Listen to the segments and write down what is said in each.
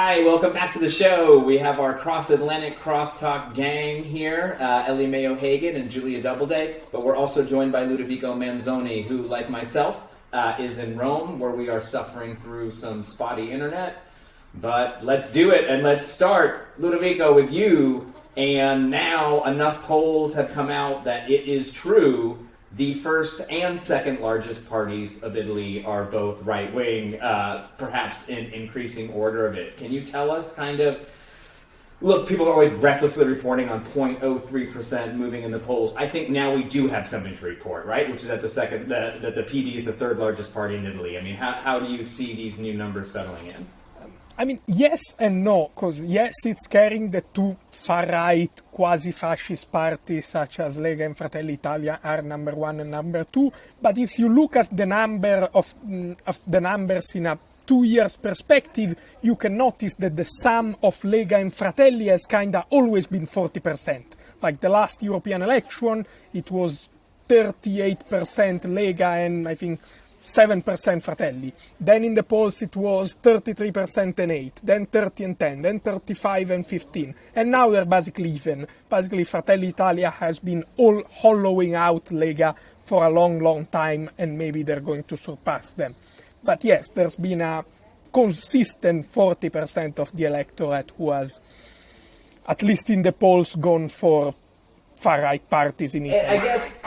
Hi, welcome back to the show. We have our cross-Atlantic crosstalk gang here, Ellie Mayo-Hagan and Julia Doubleday, but we're also joined by Ludovico Manzoni, who, like myself, is in Rome, where we are suffering through some spotty internet. But let's do it, and let's start, Ludovico, with you. And now enough polls have come out that it is true the first and second largest parties of Italy are both right-wing, perhaps in increasing order of it. Can you tell us look, people are always breathlessly reporting on 0.03% moving in the polls. I think now we do have something to report, right? Which is that the PD is the third largest party in Italy. I mean, how do you see these new numbers settling in? I mean, yes and no, because yes, it's carrying the two far-right, quasi-fascist parties such as Lega and Fratelli Italia are number one and number two. But if you look at the number of the numbers in a 2 years perspective, you can notice that the sum of Lega and Fratelli has kind of always been 40%. Like the last European election, it was 38% Lega and I think 7% Fratelli. Then in the polls it was 33% and 8, then 30 and 10, then 35 and 15. And now they're basically even. Basically Fratelli Italia has been all hollowing out Lega for a long, long time, and maybe they're going to surpass them. But yes, there's been a consistent 40% of the electorate who has, at least in the polls, gone for far-right parties in Italy. I guess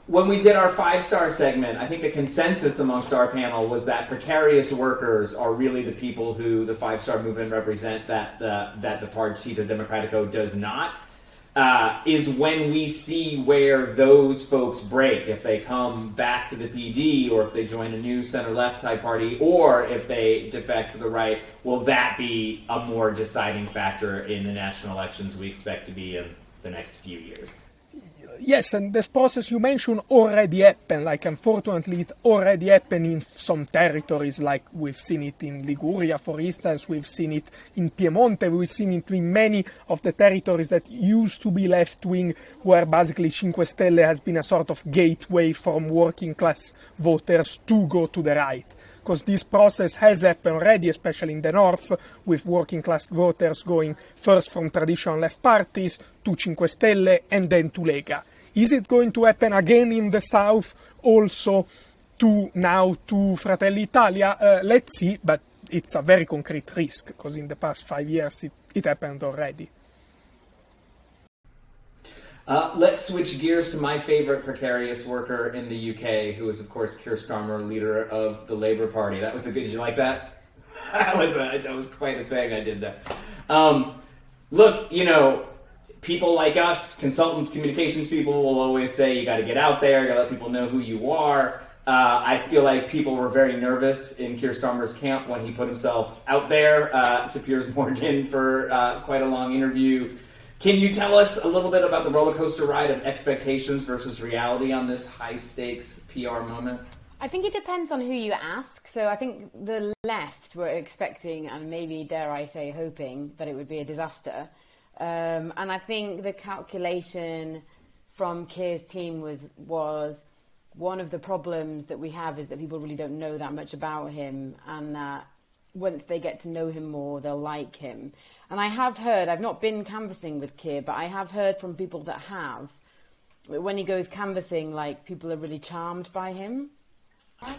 when we did our five-star segment, I think the consensus amongst our panel was that precarious workers are really the people who the five-star movement represent, that the Partito Democratico does not, is when we see where those folks break, if they come back to the PD, or if they join a new center-left type party, or if they defect to the right. Will that be a more deciding factor in the national elections we expect to be in the next few years? Yes, and this process you mentioned already happened. Like, unfortunately, it already happened in some territories. Like, we've seen it in Liguria, for instance. We've seen it in Piemonte. We've seen it in many of the territories that used to be left-wing, where basically Cinque Stelle has been a sort of gateway from working-class voters to go to the right. Because this process has happened already, especially in the north, with working-class voters going first from traditional left parties to Cinque Stelle and then to Lega. Is it going to happen again in the south, also to Fratelli Italia? Let's see, but it's a very concrete risk, because in the past 5 years it happened already. Let's switch gears to my favorite precarious worker in the UK, who is, of course, Keir Starmer, leader of the Labour Party. That was a good. Did you like that? That was quite a thing. I did that. Look, people like us, consultants, communications people, will always say you got to get out there, you got to let people know who you are. I feel like people were very nervous in Keir Starmer's camp when he put himself out there to Piers Morgan for quite a long interview. Can you tell us a little bit about the roller coaster ride of expectations versus reality on this high-stakes PR moment? I think it depends on who you ask. So I think the left were expecting, and maybe, dare I say, hoping, that it would be a disaster. And I think the calculation from Keir's team was one of the problems that we have is that people really don't know that much about him, and that once they get to know him more, they'll like him. And I have heard, I've not been canvassing with Keir, but I have heard from people that have, when he goes canvassing, like, people are really charmed by him.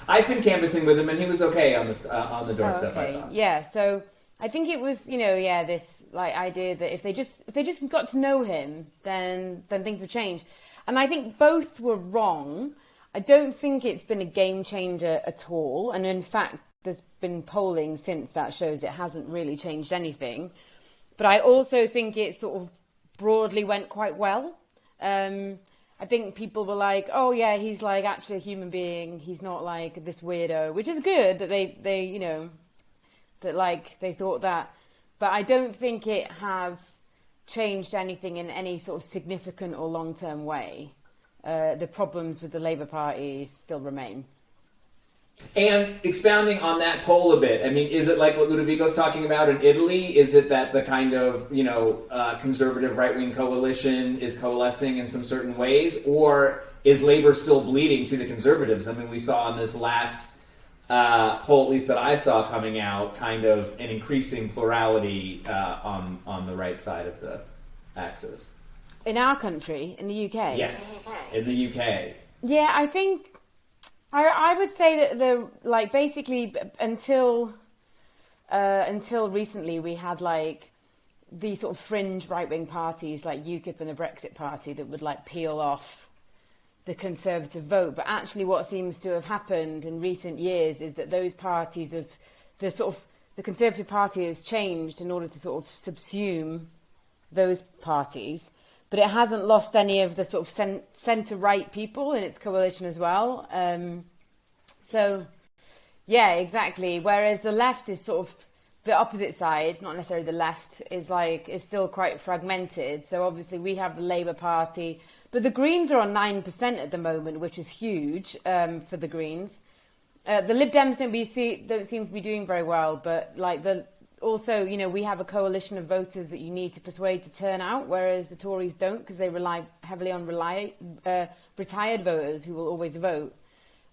I've been canvassing with him, and he was okay on the doorstep. Oh, okay. I thought. Yeah, so I think it was, this idea that if they just got to know him, then things would change. And I think both were wrong. I don't think it's been a game changer at all. And in fact, there's been polling since that shows it hasn't really changed anything. But I also think it sort of broadly went quite well. I think people were like, oh yeah, he's like actually a human being. He's not like this weirdo, which is good that they thought that. But I don't think it has changed anything in any sort of significant or long-term way. The problems with the Labour Party still remain. And expounding on that poll a bit, I mean, is it like what Ludovico's talking about in Italy? Is it that the kind of, conservative right-wing coalition is coalescing in some certain ways? Or is Labour still bleeding to the Conservatives? I mean, we saw in this last poll, at least that I saw coming out, kind of an increasing plurality on the right side of the axis. In our country, in the UK? Yes, in the UK. Yeah, I think I would say that basically until recently we had like the sort of fringe right-wing parties like UKIP and the Brexit Party that would like peel off the Conservative vote. But actually what seems to have happened in recent years is that those parties the Conservative Party has changed in order to sort of subsume those parties. But it hasn't lost any of the sort of centre-right people in its coalition as well. So, yeah, exactly. Whereas the left is sort of the opposite side, not necessarily the left, is still quite fragmented. So obviously we have the Labour Party, but the Greens are on 9% at the moment, which is huge for the Greens. The Lib Dems don't seem to be doing very well, but also, you know, we have a coalition of voters that you need to persuade to turn out, whereas the Tories don't, because they rely heavily on retired voters who will always vote.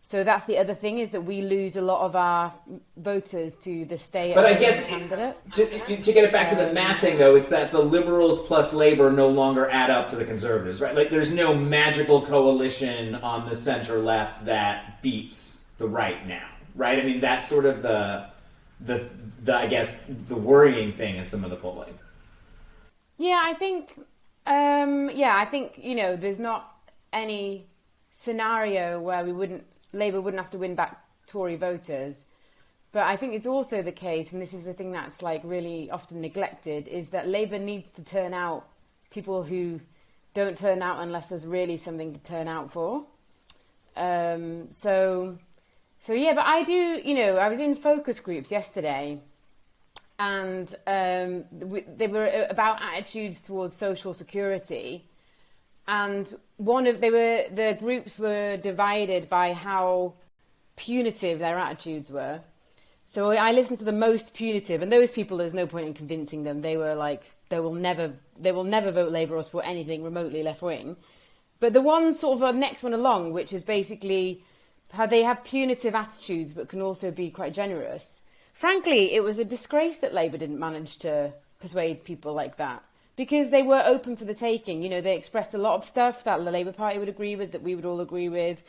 So that's the other thing, is that we lose a lot of our voters to the stay-at-home candidate. To get it back to the math thing, though, it's that the Liberals plus Labour no longer add up to the Conservatives, right? Like, there's no magical coalition on the centre-left that beats the right now, right? I mean, that's sort of the I guess the worrying thing in some of the polling. Yeah, I think you know, there's not any scenario where Labour wouldn't have to win back Tory voters. But I think it's also the case, and this is the thing that's like really often neglected, is that Labour needs to turn out people who don't turn out unless there's really something to turn out for. So yeah, but I do, you know, I was in focus groups yesterday, and they were about attitudes towards social security, and the groups were divided by how punitive their attitudes were. So I listened to the most punitive, and those people, there's no point in convincing them. They were like, they will never vote Labour or support anything remotely left wing. But the one sort of next one along, which is basically how they have punitive attitudes but can also be quite generous. Frankly, it was a disgrace that Labour didn't manage to persuade people like that, because they were open for the taking. You know, they expressed a lot of stuff that the Labour Party would agree with, that we would all agree with.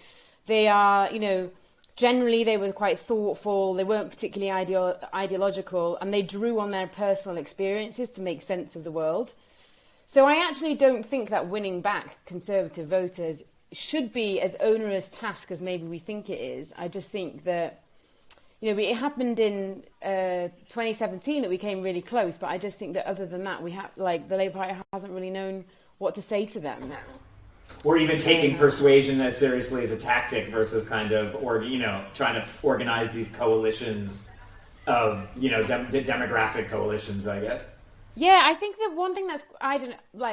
They are, you know, generally they were quite thoughtful, they weren't particularly ideological, and they drew on their personal experiences to make sense of the world. So I actually don't think that winning back Conservative voters should be as onerous task as maybe we think it is. I just think that, you know, it happened in 2017 that we came really close, but I just think that other than that, the Labour Party hasn't really known what to say to them. Or even taking persuasion as seriously as a tactic versus kind of, trying to organize these coalitions of, demographic coalitions, I guess. Yeah, I think that one thing that's,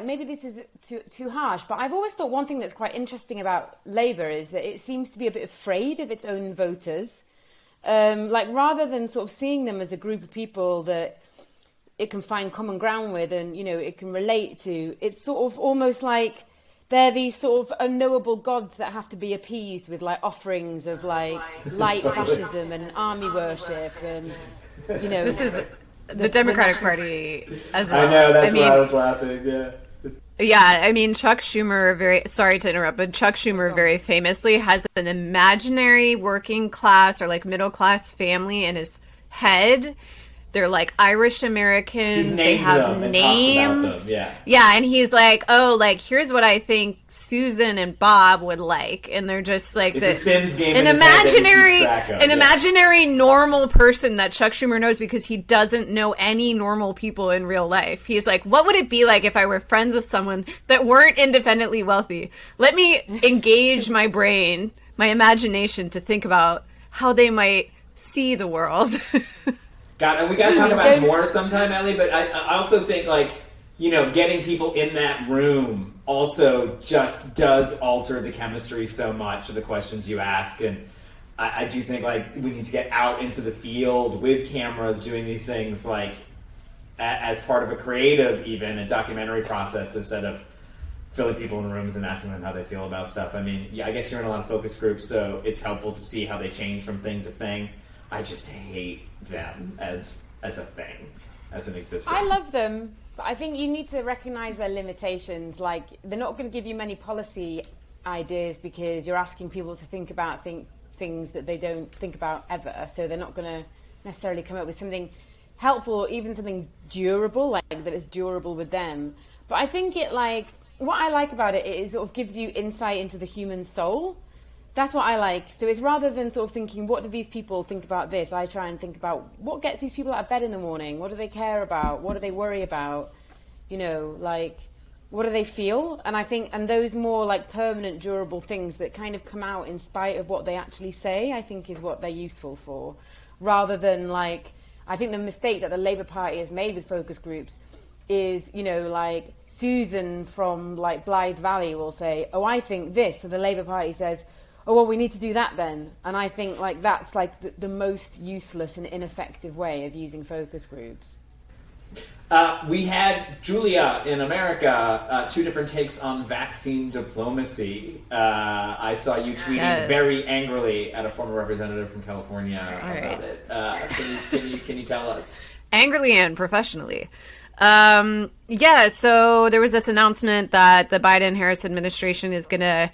maybe this is too harsh, but I've always thought one thing that's quite interesting about Labour is that it seems to be a bit afraid of its own voters. Rather than sort of seeing them as a group of people that it can find common ground with and, you know, it can relate to, it's sort of almost like they're these sort of unknowable gods that have to be appeased with like offerings of like light fascism and army worship and, you know. This is the Democratic Party as well. I know, that's why I was laughing, yeah. Yeah, I mean, Chuck Schumer, sorry to interrupt, but Chuck Schumer very famously has an imaginary working class or like middle class family in his head. They're like Irish Americans. They have names. Yeah, and he's like, oh, like here's what I think Susan and Bob would like, and they're just like it's a Sims game. An imaginary normal person that Chuck Schumer knows because he doesn't know any normal people in real life. He's like, what would it be like if I were friends with someone that weren't independently wealthy? Let me engage my brain, my imagination to think about how they might see the world. God, we got to talk about it more sometime, Ellie, but I also think, getting people in that room also just does alter the chemistry so much of the questions you ask, and I do think, we need to get out into the field with cameras doing these things, as part of a creative, even, a documentary process instead of, filling people in rooms and asking them how they feel about stuff. I mean, yeah, I guess you're in a lot of focus groups, so it's helpful to see how they change from thing to thing. I just hate them as a thing, as an existence. I love them, but I think you need to recognize their limitations. Like, they're not going to give you many policy ideas because you're asking people to think about things that they don't think about ever. So they're not going to necessarily come up with something helpful or even something durable, like that is durable with them. But I think what I like about it is sort of gives you insight into the human soul. That's what I like. So it's rather than sort of thinking, what do these people think about this? I try and think about what gets these people out of bed in the morning. What do they care about? What do they worry about? You know, like, what do they feel? And I think, and those more like permanent, durable things that kind of come out in spite of what they actually say, I think is what they're useful for. Rather than like, I think the mistake that the Labour Party has made with focus groups is, you know, like Susan from like Blythe Valley will say, oh, I think this. So the Labour Party says, oh, well, we need to do that then. And I think like that's like the most useless and ineffective way of using focus groups. We had Julia in America, 2 different takes on vaccine diplomacy. I saw you tweeting very angrily at a former representative from California about it. Can you tell us? Angrily and professionally. So there was this announcement that the Biden-Harris administration is going to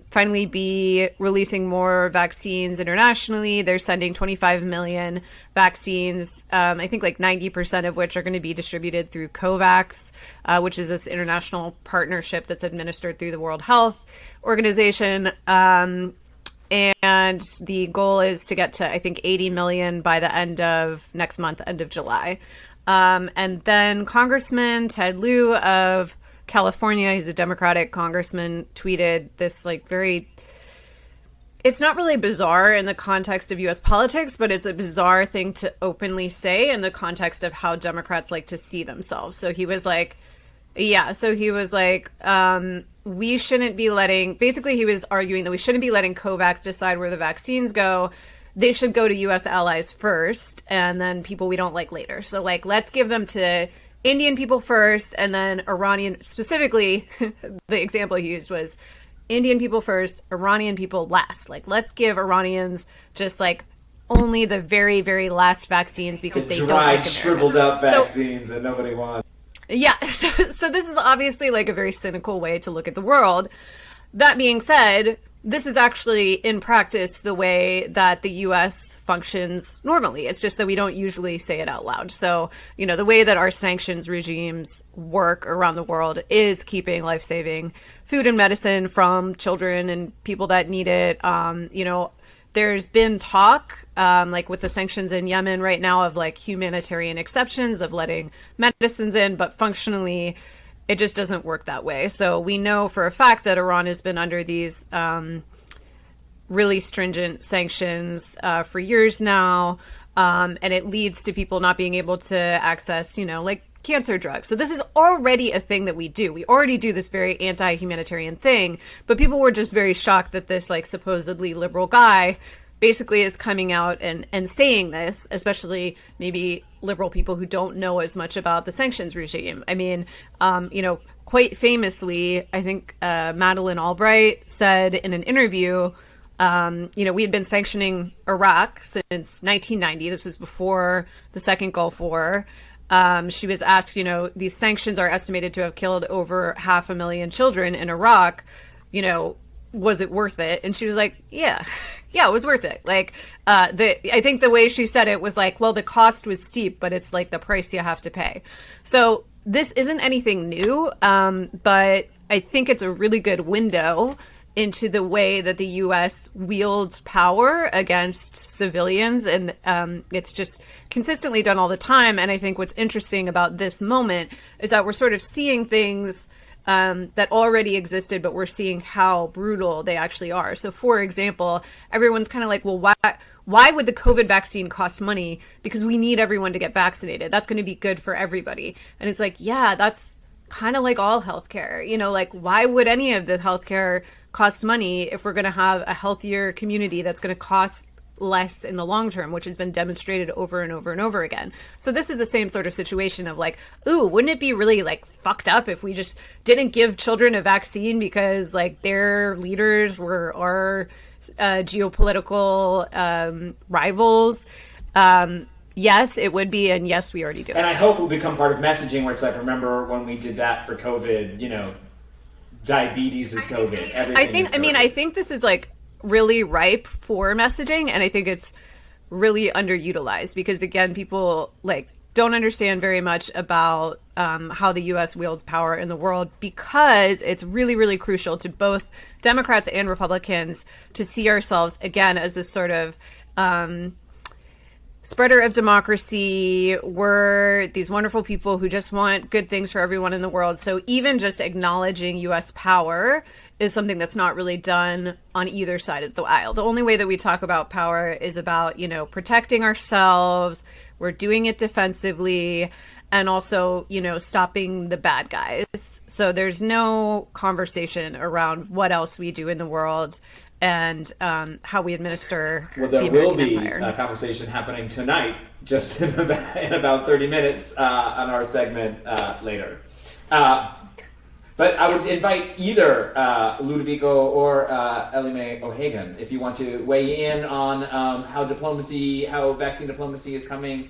finally be releasing more vaccines internationally. They're sending 25 million vaccines, I think like 90% of which are going to be distributed through COVAX, which is this international partnership that's administered through the World Health Organization. And the goal is to get to, I think, 80 million by the end of next month, end of July. And then Congressman Ted Lieu of California, he's a Democratic congressman, tweeted this like it's not really bizarre in the context of U.S. politics, but it's a bizarre thing to openly say in the context of how Democrats like to see themselves. So he was like, we shouldn't be basically he was arguing that we shouldn't be letting COVAX decide where the vaccines go. They should go to U.S. allies first and then people we don't like later. So like, let's give them to Indian people first, and then Iranian, specifically, the example he used was Indian people first, Iranian people last. Like, let's give Iranians just like only the very, very last vaccines because they don't like America. Shriveled up vaccines that nobody wants. Yeah, so this is obviously like a very cynical way to look at the world. That being said, this is actually in practice the way that the U.S. functions normally. It's just that we don't usually say it out loud. So, you know, the way that our sanctions regimes work around the world is keeping life-saving food and medicine from children and people that need it. You know, there's been talk, like with the sanctions in Yemen right now, of like humanitarian exceptions of letting medicines in, but functionally it just doesn't work that way. So we know for a fact that Iran has been under these really stringent sanctions for years now, and it leads to people not being able to access, you know, like cancer drugs. So this is already a thing that we do. We already do this very anti-humanitarian thing, but people were just very shocked that this like supposedly liberal guy basically is coming out and saying this, especially maybe liberal people who don't know as much about the sanctions regime. I mean, you know, quite famously, I think Madeleine Albright said in an interview, you know, we had been sanctioning Iraq since 1990. This was before the Second Gulf War. She was asked, you know, these sanctions are estimated to have killed over 500,000 children in Iraq. You know, was it worth it? And she was like, yeah, it was worth it. Like, I think the way she said it was like, well, the cost was steep, but it's like the price you have to pay. So this isn't anything new, but I think it's a really good window into the way that the U.S. wields power against civilians. And it's just consistently done all the time. And I think what's interesting about this moment is that we're sort of seeing things that already existed, but we're seeing how brutal they actually are. So, for example, everyone's kind of like, well, why would the COVID vaccine cost money? Because we need everyone to get vaccinated. That's going to be good for everybody. And it's like, yeah, that's kind of like all healthcare. You know, like, why would any of the healthcare cost money if we're going to have a healthier community that's going to cost less in the long term, which has been demonstrated over and over and over again. So this is the same sort of situation of like, ooh, wouldn't it be really like fucked up if we just didn't give children a vaccine because like their leaders were our geopolitical rivals? Yes, it would be, and yes, we already do. And I hope it will become part of messaging where it's like, remember when we did that for COVID, diabetes is COVID. I think this is like really ripe for messaging, and I think it's really underutilized because, again, people like don't understand very much about how the U.S. wields power in the world, because it's really, really crucial to both Democrats and Republicans to see ourselves, again, as a sort of spreader of democracy. We're these wonderful people who just want good things for everyone in the world. So even just acknowledging U.S. power is something that's not really done on either side of the aisle. The only way that we talk about power is about, protecting ourselves. We're doing it defensively, and also, stopping the bad guys. So there's no conversation around what else we do in the world and how we administer the American Well, there will be empire. a conversation happening tonight, just in about 30 minutes on our segment later. But I would invite either Ludovico or Ellie Mae O'Hagan, if you want to weigh in on how vaccine diplomacy is coming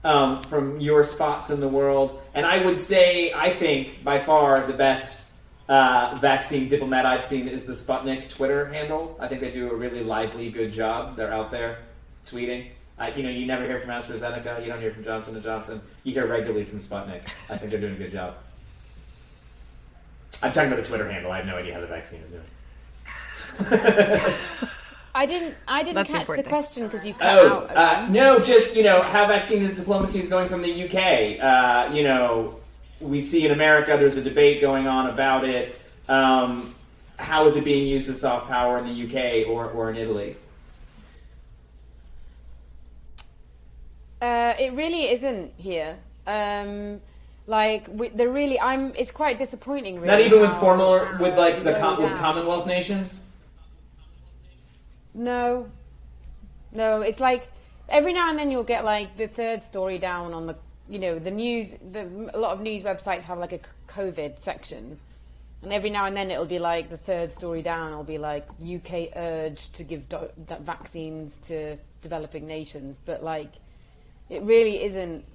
from your spots in the world. And I would say, I think, by far the best vaccine diplomat I've seen is the Sputnik Twitter handle. I think they do a really lively, good job. They're out there tweeting. You never hear from AstraZeneca. You don't hear from Johnson & Johnson. You hear regularly from Sputnik. I think they're doing a good job. I'm talking about the Twitter handle. I have no idea how the vaccine is doing. I didn't That's catch the important. question because you cut out. No, just, how vaccine diplomacy is going from the UK. We see in America there's a debate going on about it. How is it being used as soft power in the UK or in Italy? It really isn't here. It's quite disappointing. Really, Not even with how- with Commonwealth nations? No, it's like every now and then you'll get like the third story down on the news. A lot of news websites have like a COVID section, and every now and then it'll be like the third story down. It'll be like UK urged to give vaccines to developing nations, but like it really isn't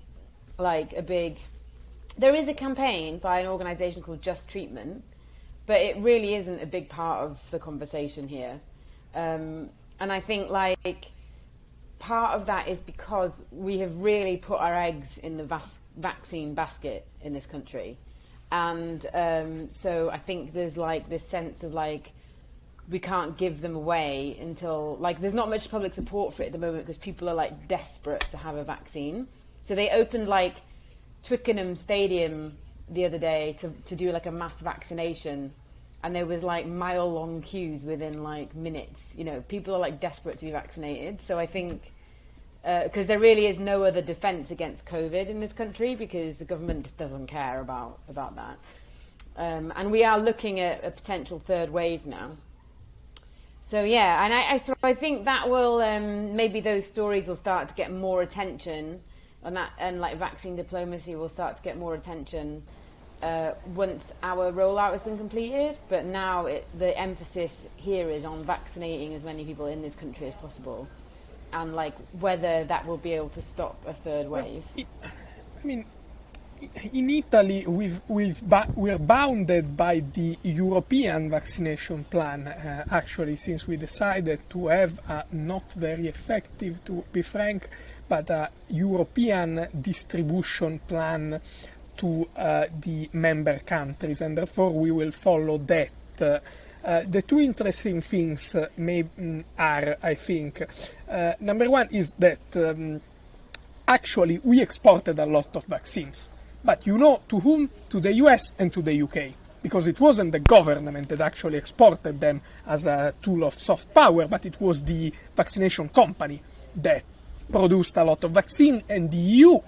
like a big. There is a campaign by an organisation called Just Treatment, but it really isn't a big part of the conversation here. And I think like part of that is because we have really put our eggs in the vaccine basket in this country. And so I think there's like this sense of like we can't give them away until like there's not much public support for it at the moment because people are like desperate to have a vaccine. So they opened like Twickenham Stadium the other day to do like a mass vaccination, and there was like mile-long queues within like minutes. People are like desperate to be vaccinated. So I think because there really is no other defence against COVID in this country because the government just doesn't care about that. And we are looking at a potential third wave now. So yeah, and I think that will maybe those stories will start to get more attention. And like vaccine diplomacy will start to get more attention once our rollout has been completed. But now the emphasis here is on vaccinating as many people in this country as possible, and like whether that will be able to stop a third wave. In Italy, we're bounded by the European vaccination plan, actually, since we decided to have a not very effective, to be frank, but a European distribution plan to the member countries, and therefore we will follow that. The two interesting things are, I think, number one is that actually we exported a lot of vaccines. But to whom? To the US and to the UK. Because it wasn't the government that actually exported them as a tool of soft power, but it was the vaccination company that produced a lot of vaccine, and the EU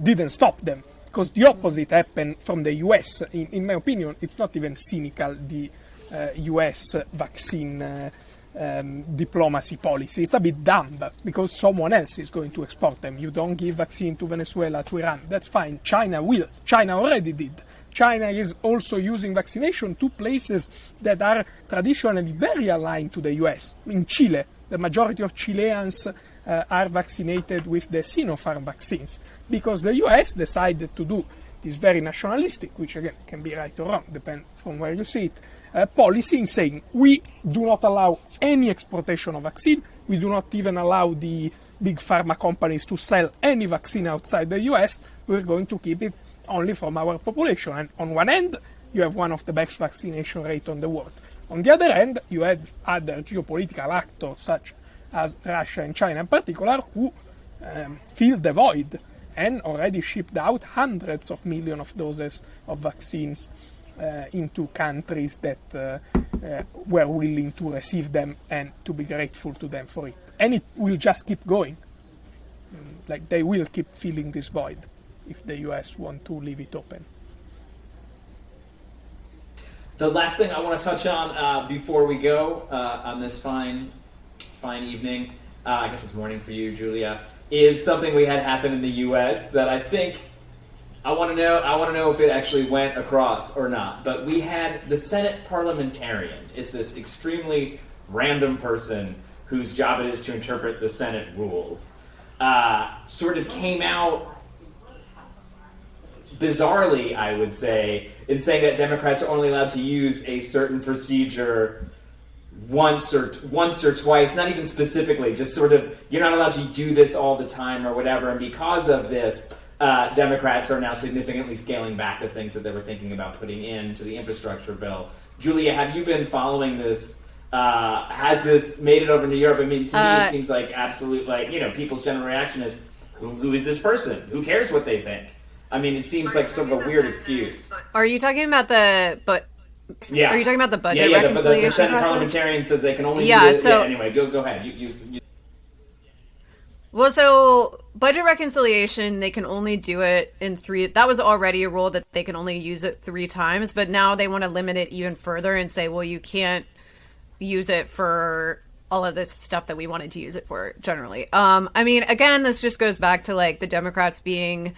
didn't stop them. Because the opposite happened from the US. In my opinion, it's not even cynical, the US vaccine diplomacy policy. It's a bit dumb because someone else is going to export them. You don't give vaccine to Venezuela, to Iran. That's fine. China will. China already did. China is also using vaccination to places that are traditionally very aligned to the US. In Chile, the majority of Chileans are vaccinated with the Sinopharm vaccines because the US decided to do this very nationalistic, which again can be right or wrong, depend from where you see it, policy in saying we do not allow any exportation of vaccine, we do not even allow the big pharma companies to sell any vaccine outside the US, we're going to keep it only from our population. And on one end, you have one of the best vaccination rate on the world. On the other end, you have other geopolitical actors, such as Russia and China in particular, who fill the void and already shipped out hundreds of millions of doses of vaccines into countries that were willing to receive them and to be grateful to them for it. And it will just keep going. Like they will keep filling this void if the US want to leave it open. The last thing I want to touch on before we go on this fine evening, I guess it's morning for you, Julia, is something we had happen in the U.S. that I think I want to know if it actually went across or not. But we had the Senate parliamentarian is this extremely random person whose job it is to interpret the Senate rules. Sort of came out bizarrely, I would say, in saying that Democrats are only allowed to use a certain procedure once or twice, not even specifically, just sort of, you're not allowed to do this all the time or whatever. And because of this, Democrats are now significantly scaling back the things that they were thinking about putting into the infrastructure bill. Julia, have you been following this? Has this made it over to Europe? I mean, to me, it seems like absolute, people's general reaction is, who is this person? Who cares what they think? I mean, it seems like sort of a weird excuse. Are you talking about the budget reconciliation the Senate process? parliamentarian says they can only do this. So, anyway, go ahead. You. Well, so budget reconciliation, they can only do it in 3. That was already a rule that they can only use it 3 times, but now they want to limit it even further and say, well, you can't use it for all of this stuff that we wanted to use it for generally. I mean, again, this just goes back to like the Democrats being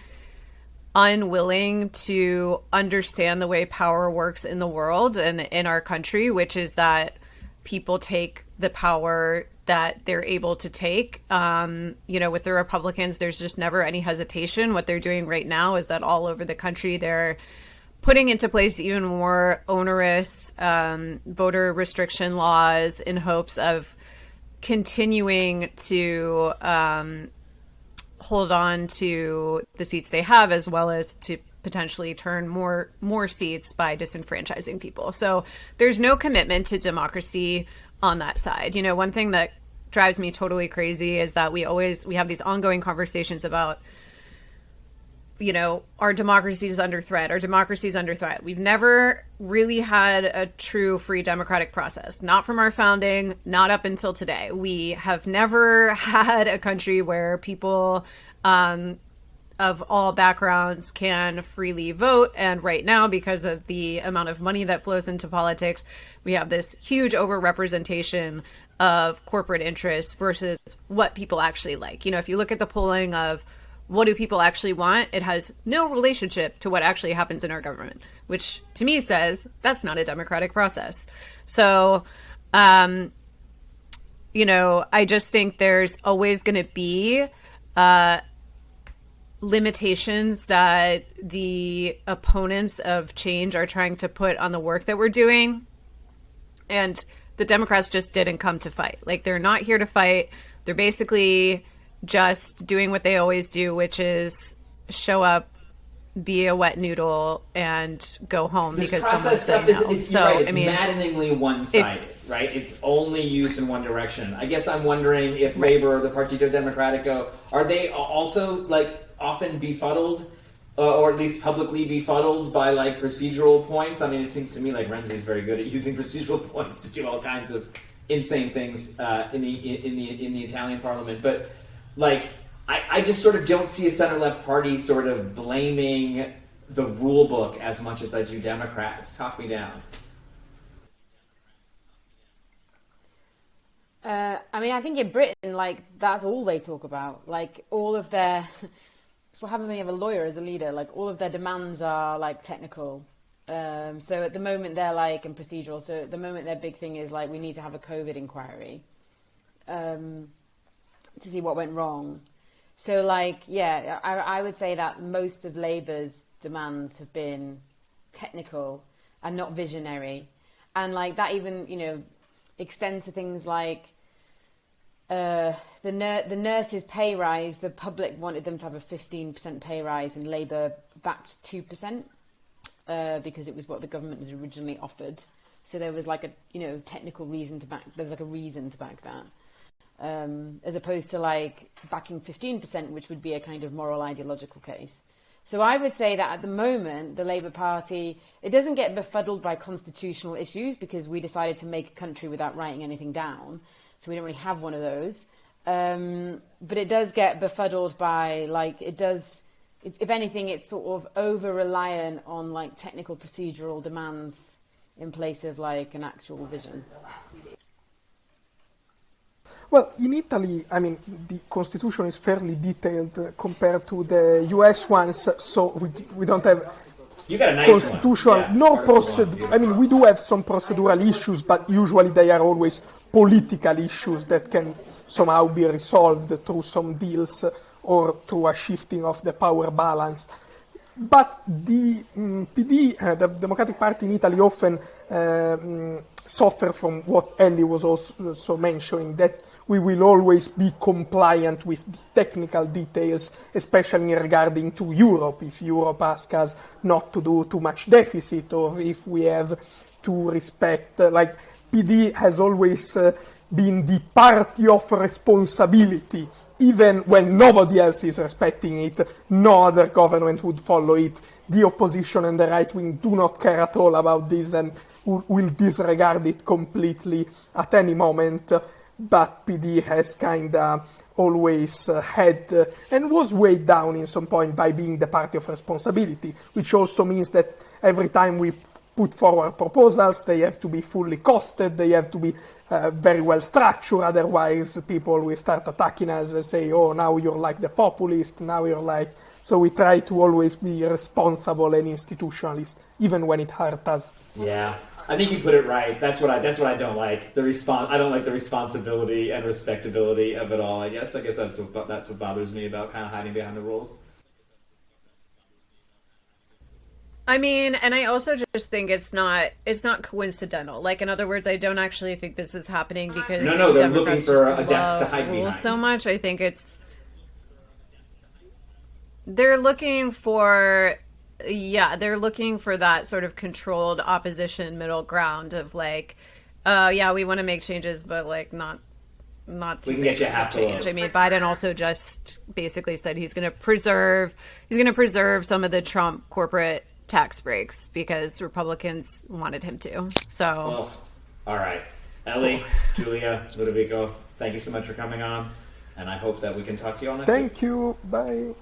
unwilling to understand the way power works in the world and in our country, which is that people take the power that they're able to take. With the Republicans, there's just never any hesitation. What they're doing right now is that all over the country, they're putting into place even more onerous voter restriction laws in hopes of continuing to hold on to the seats they have, as well as to potentially turn more seats by disenfranchising people. So there's no commitment to democracy on that side. One thing that drives me totally crazy is that we have these ongoing conversations about, our democracy is under threat. Our democracy is under threat. We've never really had a true free democratic process, not from our founding, not up until today. We have never had a country where people of all backgrounds can freely vote. And right now, because of the amount of money that flows into politics, we have this huge overrepresentation of corporate interests versus what people actually like. If you look at the polling of what do people actually want, it has no relationship to what actually happens in our government, which to me says that's not a democratic process. So, I just think there's always going to be limitations that the opponents of change are trying to put on the work that we're doing. And the Democrats just didn't come to fight. Like, they're not here to fight. They're basically just doing what they always do, which is show up, be a wet noodle, and go home because someone's saying no. It's maddeningly one-sided, right? It's only used in one direction. I guess I'm wondering if Labor or the Partito Democratico, are they also often befuddled, or at least publicly befuddled by procedural points? I mean, it seems to me like Renzi's very good at using procedural points to do all kinds of insane things in the Italian Parliament, but I just sort of don't see a center-left party sort of blaming the rule book as much as I do Democrats. Talk me down. I mean, I think in Britain, like, that's all they talk about. Like, all of their... It's what happens when you have a lawyer as a leader. Like, all of their demands are, like, technical. So at the moment, they're, like, and procedural. So at the moment, their big thing is, like, we need to have a COVID inquiry to see what went wrong. So, like, yeah, I would say that most of Labour's demands have been technical and not visionary. And, like, that even, you know, extends to things like the nurses' pay rise. The public wanted them to have a 15% pay rise, and Labour backed 2% because it was what the government had originally offered. So there was like a, you know, technical reason to back. There was like a reason to back that, as opposed to like backing 15%, which would be a kind of moral ideological case. So I would say that at the moment, the Labour Party, it doesn't get befuddled by constitutional issues because we decided to make a country without writing anything down. So we don't really have one of those. But it does get befuddled by, like, if anything, it's sort of over-reliant on, like, technical procedural demands in place of, like, an actual vision. Well, in Italy, I mean, the constitution is fairly detailed compared to the US ones, so we don't have You got a nice constitutional, one. Yeah. no procedure. I mean, we do have some procedural issues, but usually they are always political issues that can somehow be resolved through some deals or through a shifting of the power balance. But the PD, the Democratic Party in Italy, often suffer from what Ellie was also mentioning, that we will always be compliant with the technical details, especially regarding to Europe. If Europe asks us not to do too much deficit, or if we have to respect, like PD has always been the party of responsibility. Even when nobody else is respecting it, no other government would follow it. The opposition and the right wing do not care at all about this and will disregard it completely at any moment. But PD has kind of always had and was weighed down in some point by being the party of responsibility, which also means that every time we put forward proposals, they have to be fully costed, they have to be very well structured, otherwise people will start attacking us and say, oh, now you're like the populist, now you're like... So we try to always be responsible and institutionalist, even when it hurts us. Yeah, I think you put it right. That's what I don't like. I don't like the responsibility and respectability of it all. I guess that's what bothers me about kind of hiding behind the rules. I mean, and I also just think it's not coincidental. Like, in other words, I don't actually think this is happening because No, they're looking Democrats for just a desk to love hide rules behind. so much. I think they're looking for that sort of controlled opposition middle ground of like, yeah, we want to make changes, but like not too We can get you half the change. I mean, Biden also just basically said he's going to preserve some of the Trump corporate tax breaks because Republicans wanted him to. So, Well, all right. Ellie, Julia, Ludovico, thank you so much for coming on, and I hope that we can talk to you all next week. Thank you. Bye.